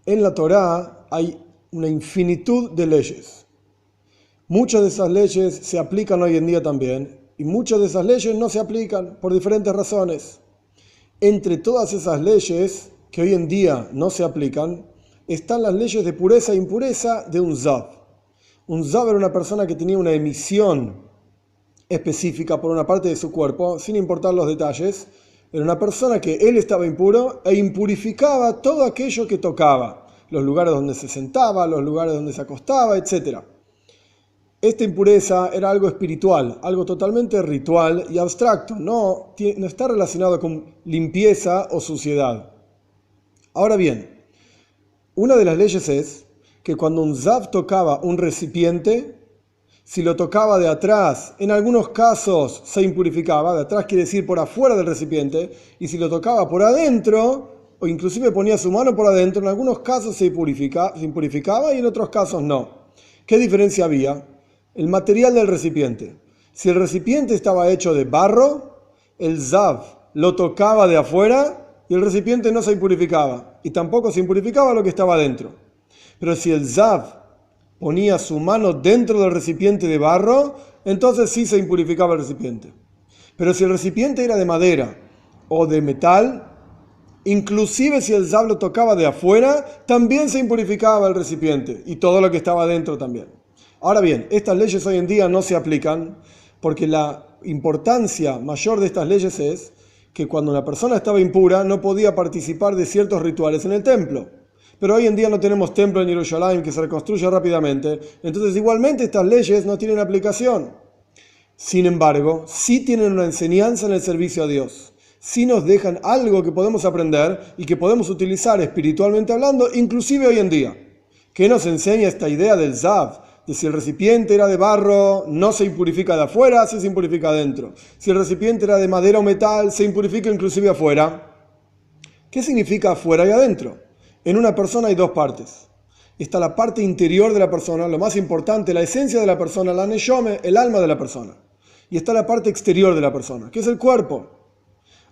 En la Torá hay una infinitud de leyes. Muchas de esas leyes se aplican hoy en día también y muchas de esas leyes no se aplican por diferentes razones. Entre todas esas leyes que hoy en día no se aplican están las leyes de pureza e impureza de un Zav. Un Zav era una persona que tenía una emisión específica por una parte de su cuerpo, sin importar los detalles. Era una persona que él estaba impuro e impurificaba todo aquello que tocaba, los lugares donde se sentaba, los lugares donde se acostaba, etc. Esta impureza era algo espiritual, algo totalmente ritual y abstracto, no está relacionado con limpieza o suciedad. Ahora bien, una de las leyes es que cuando un Zav tocaba un recipiente, si lo tocaba de atrás, en algunos casos se impurificaba, de atrás quiere decir por afuera del recipiente, y si lo tocaba por adentro, o inclusive ponía su mano por adentro, en algunos casos se impurificaba y en otros casos no. ¿Qué diferencia había? El material del recipiente. Si el recipiente estaba hecho de barro, el Zav lo tocaba de afuera y el recipiente no se impurificaba, y tampoco se impurificaba lo que estaba adentro. Pero si el Zav ponía su mano dentro del recipiente de barro, entonces sí se impurificaba el recipiente. Pero si el recipiente era de madera o de metal, inclusive si el Zav lo tocaba de afuera, también se impurificaba el recipiente y todo lo que estaba dentro también. Ahora bien, estas leyes hoy en día no se aplican porque la importancia mayor de estas leyes es que cuando una persona estaba impura no podía participar de ciertos rituales en el templo. Pero hoy en día no tenemos templo en Jerusalén que se reconstruya rápidamente, entonces igualmente estas leyes no tienen aplicación. Sin embargo, sí tienen una enseñanza en el servicio a Dios. Sí nos dejan algo que podemos aprender y que podemos utilizar espiritualmente hablando, inclusive hoy en día. ¿Qué nos enseña esta idea del Zav? De si el recipiente era de barro, no se impurifica de afuera, sí se impurifica adentro. Si el recipiente era de madera o metal, se impurifica inclusive afuera. ¿Qué significa afuera y adentro? En una persona hay dos partes. Está la parte interior de la persona, lo más importante, la esencia de la persona, la neshome, el alma de la persona. Y está la parte exterior de la persona, que es el cuerpo.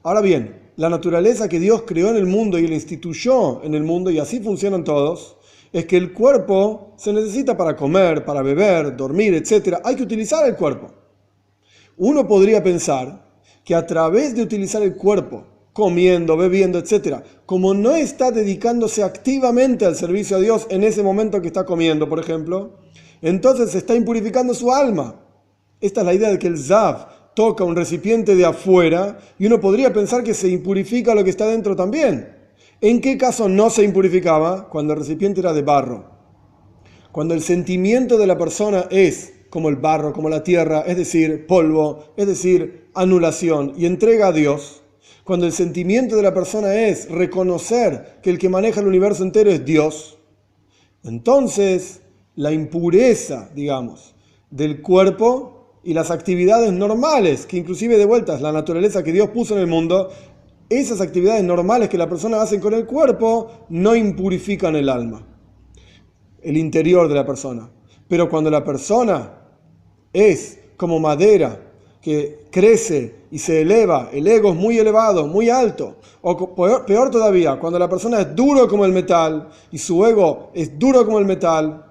Ahora bien, la naturaleza que Dios creó en el mundo y la instituyó en el mundo, y así funcionan todos, es que el cuerpo se necesita para comer, para beber, dormir, etc. Hay que utilizar el cuerpo. Uno podría pensar que a través de utilizar el cuerpo, comiendo, bebiendo, etc., como no está dedicándose activamente al servicio a Dios en ese momento que está comiendo, por ejemplo, entonces se está impurificando su alma. Esta es la idea de que el Zav toca un recipiente de afuera y uno podría pensar que se impurifica lo que está dentro también. ¿En qué caso no se impurificaba? Cuando el recipiente era de barro. Cuando el sentimiento de la persona es como el barro, como la tierra, es decir, polvo, es decir, anulación y entrega a Dios. Cuando el sentimiento de la persona es reconocer que el que maneja el universo entero es Dios, entonces la impureza, digamos, del cuerpo y las actividades normales, que inclusive de vuelta es la naturaleza que Dios puso en el mundo, esas actividades normales que la persona hace con el cuerpo no impurifican el alma, el interior de la persona. Pero cuando la persona es como madera que crece y se eleva, el ego es muy elevado, muy alto, o peor todavía, cuando la persona es duro como el metal y su ego es duro como el metal,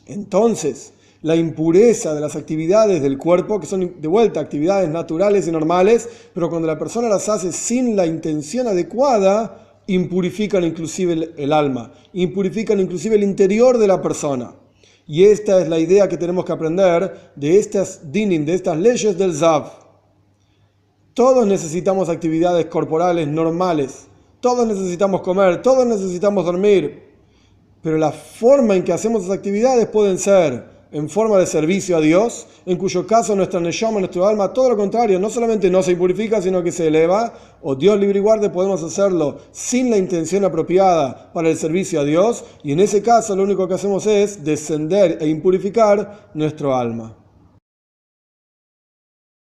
entonces la impureza de las actividades del cuerpo, que son de vuelta actividades naturales y normales, pero cuando la persona las hace sin la intención adecuada, impurifican inclusive el alma, impurifican inclusive el interior de la persona. Y esta es la idea que tenemos que aprender de estas dinim, de estas leyes del Zav. Todos necesitamos actividades corporales normales, todos necesitamos comer, todos necesitamos dormir, pero la forma en que hacemos esas actividades pueden ser en forma de servicio a Dios, en cuyo caso nuestra neshama, nuestro alma, todo lo contrario, no solamente no se impurifica, sino que se eleva, o Dios libre y guarde, podemos hacerlo sin la intención apropiada para el servicio a Dios, y en ese caso lo único que hacemos es descender e impurificar nuestro alma.